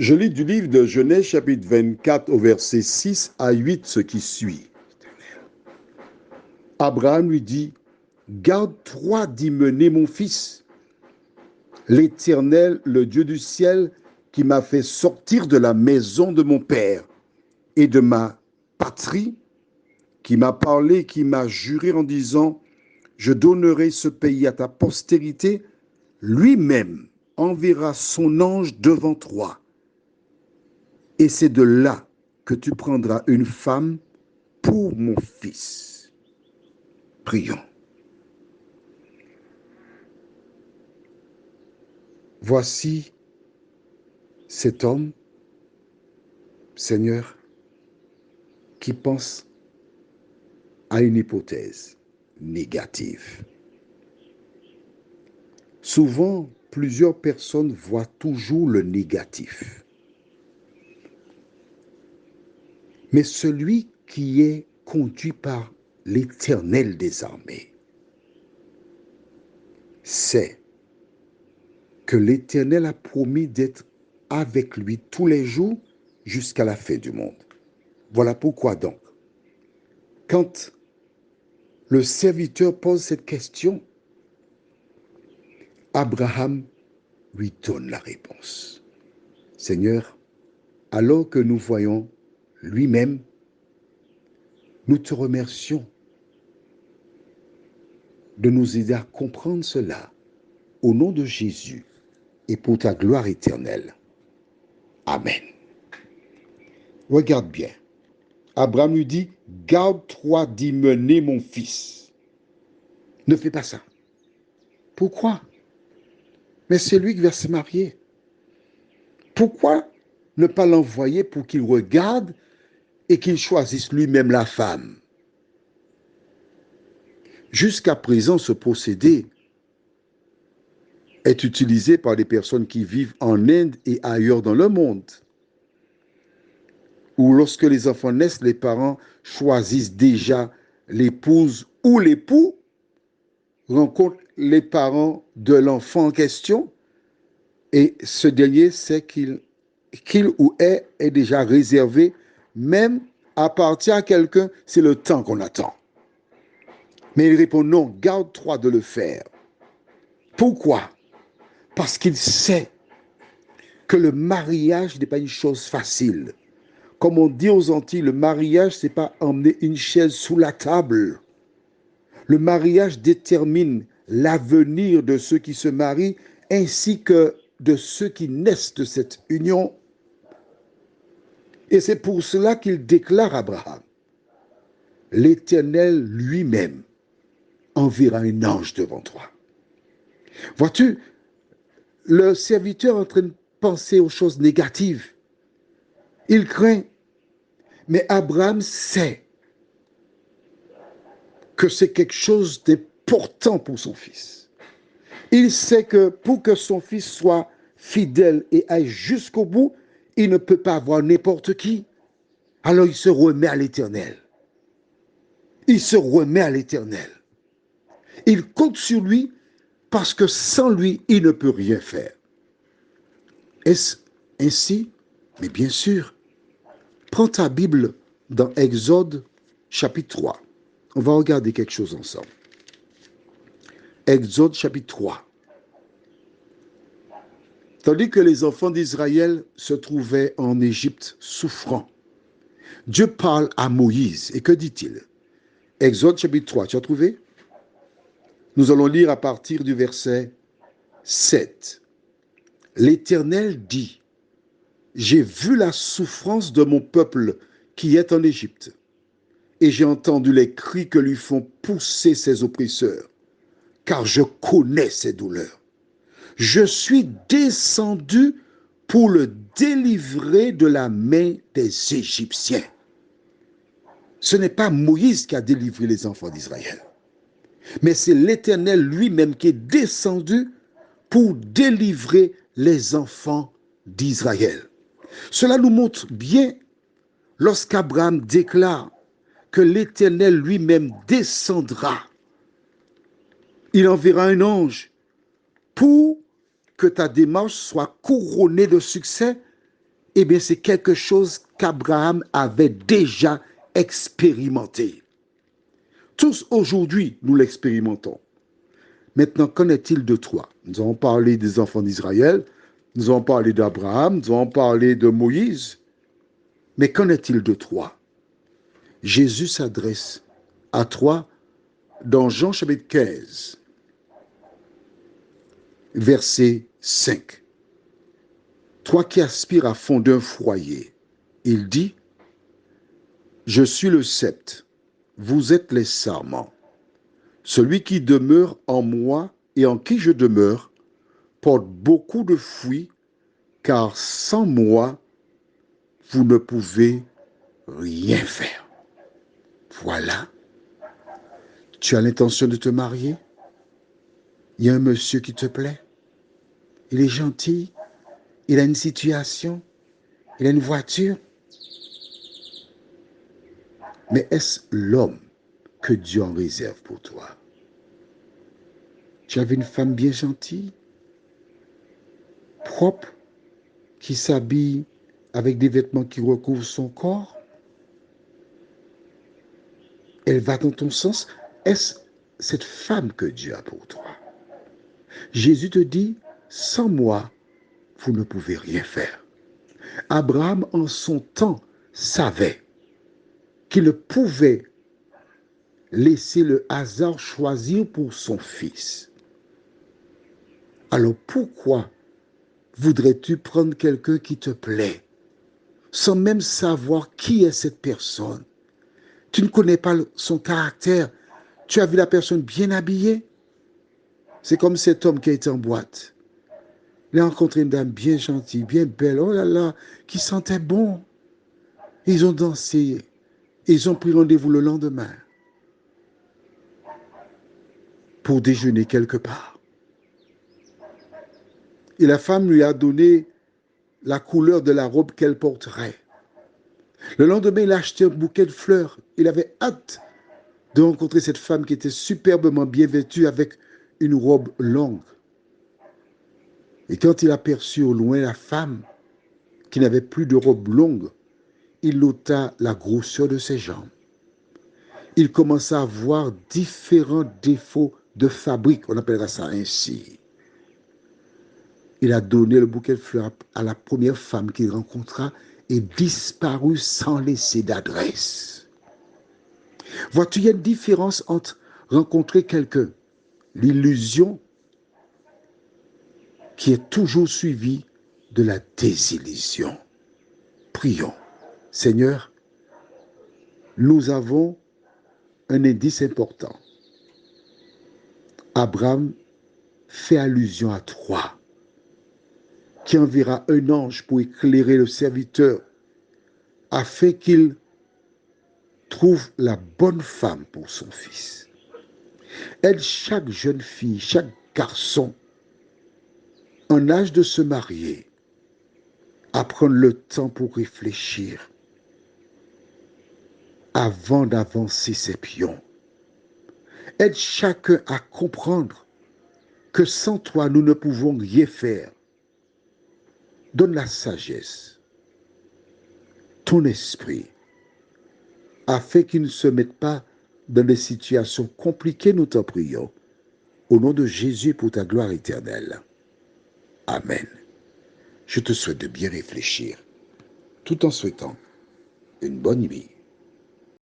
Je lis du livre de Genèse chapitre 24 au verset 6 à 8 ce qui suit. Abraham lui dit, garde-toi d'y mener mon fils. L'Éternel, le Dieu du ciel, qui m'a fait sortir de la maison de mon père et de ma patrie, qui m'a parlé, qui m'a juré en disant, je donnerai ce pays à ta postérité, lui-même enverra son ange devant toi. Et c'est de là que tu prendras une femme pour mon fils. Prions. Voici cet homme, Seigneur, qui pense à une hypothèse négative. Souvent, plusieurs personnes voient toujours le négatif. Mais celui qui est conduit par l'Éternel des armées sait que l'Éternel a promis d'être avec lui tous les jours jusqu'à la fin du monde. Voilà pourquoi donc, quand le serviteur pose cette question, Abraham lui donne la réponse. Seigneur, alors que nous voyons lui-même, nous te remercions de nous aider à comprendre cela au nom de Jésus et pour ta gloire éternelle. Amen. Regarde bien. Abraham lui dit, garde-toi d'y mener mon fils. Ne fais pas ça. Pourquoi? Mais c'est lui qui va se marier. Pourquoi ne pas l'envoyer pour qu'il regarde et qu'il choisisse lui-même la femme? Jusqu'à présent, ce procédé est utilisé par des personnes qui vivent en Inde et ailleurs dans le monde, où lorsque les enfants naissent, les parents choisissent déjà l'épouse ou l'époux, rencontrent les parents de l'enfant en question, et ce dernier sait qu'il ou elle est déjà réservé, même appartient à quelqu'un, c'est le temps qu'on attend. Mais il répond non, garde-toi de le faire. Pourquoi? Parce qu'il sait que le mariage n'est pas une chose facile. Comme on dit aux Antilles, le mariage, ce n'est pas emmener une chaise sous la table. Le mariage détermine l'avenir de ceux qui se marient ainsi que de ceux qui naissent de cette union. Et c'est pour cela qu'il déclare à Abraham, l'Éternel lui-même enverra un ange devant toi. Vois-tu, le serviteur est en train de penser aux choses négatives. Il craint, mais Abraham sait que c'est quelque chose d'important pour son fils. Il sait que pour que son fils soit fidèle et aille jusqu'au bout, il ne peut pas avoir n'importe qui. Alors il se remet à l'Éternel. Il se remet à l'Éternel. Il compte sur lui parce que sans lui, il ne peut rien faire. Est-ce ainsi? Mais bien sûr. Prends ta Bible dans Exode chapitre 3. On va regarder quelque chose ensemble. Exode chapitre 3. Tandis que les enfants d'Israël se trouvaient en Égypte souffrant, Dieu parle à Moïse. Et que dit-il? Exode chapitre 3, tu as trouvé? Nous allons lire à partir du verset 7. L'Éternel dit, j'ai vu la souffrance de mon peuple qui est en Égypte, et j'ai entendu les cris que lui font pousser ses oppresseurs, car je connais ses douleurs. Je suis descendu pour le délivrer de la main des Égyptiens. Ce n'est pas Moïse qui a délivré les enfants d'Israël, mais c'est l'Éternel lui-même qui est descendu pour délivrer les enfants d'Israël. Cela nous montre bien lorsqu'Abraham déclare que l'Éternel lui-même descendra. Il enverra un ange pour que ta démarche soit couronnée de succès eh bien c'est quelque chose qu'Abraham avait déjà expérimenté. Tous aujourd'hui, nous l'expérimentons. Maintenant, qu'en est-il de toi? Nous avons parlé des enfants d'Israël, nous avons parlé d'Abraham, nous avons parlé de Moïse. Mais qu'en est-il de toi? Jésus s'adresse à toi dans Jean chapitre 15, verset 5. Toi qui aspires à fonder un foyer, il dit, je suis le sceptre, vous êtes les sarments. Celui qui demeure en moi et en qui je demeure porte beaucoup de fruits, car sans moi, vous ne pouvez rien faire. Voilà. Tu as l'intention de te marier? Il y a un monsieur qui te plaît? Il est gentil? Il a une situation? Il a une voiture? Mais est-ce l'homme que Dieu en réserve pour toi? Tu avais une femme bien gentille, propre, qui s'habille avec des vêtements qui recouvrent son corps? Elle va dans ton sens? Est-ce cette femme que Dieu a pour toi? Jésus te dit, sans moi, vous ne pouvez rien faire. Abraham, en son temps, savait qu'il pouvait laisser le hasard choisir pour son fils. Alors pourquoi voudrais-tu prendre quelqu'un qui te plaît, sans même savoir qui est cette personne? Tu ne connais pas son caractère. Tu as vu la personne bien habillée? C'est comme cet homme qui était en boîte. Il a rencontré une dame bien gentille, bien belle, oh là là, qui sentait bon. Ils ont dansé. Ils ont pris rendez-vous le lendemain pour déjeuner quelque part. Et la femme lui a donné la couleur de la robe qu'elle porterait. Le lendemain, il a acheté un bouquet de fleurs. Il avait hâte de rencontrer cette femme qui était superbement bien vêtue avec une robe longue. Et quand il aperçut au loin la femme qui n'avait plus de robe longue, il nota la grosseur de ses jambes. Il commença à voir différents défauts de fabrique, on appellera ça ainsi. Il a donné le bouquet de fleurs à la première femme qu'il rencontra et disparut sans laisser d'adresse. Vois-tu, il y a une différence entre rencontrer quelqu'un, l'illusion qui est toujours suivie de la désillusion. Prions. Seigneur, nous avons un indice important. Abraham fait allusion à toi, qui enverra un ange pour éclairer le serviteur, afin qu'il trouve la bonne femme pour son fils. Aide chaque jeune fille, chaque garçon en âge de se marier à prendre le temps pour réfléchir avant d'avancer ses pions. Aide chacun à comprendre que sans toi, nous ne pouvons rien faire. Donne la sagesse, ton esprit, afin qu'ils ne se mettent pas dans des situations compliquées, nous t'en prions. Au nom de Jésus, pour ta gloire éternelle. Amen. Je te souhaite de bien réfléchir, tout en souhaitant une bonne nuit.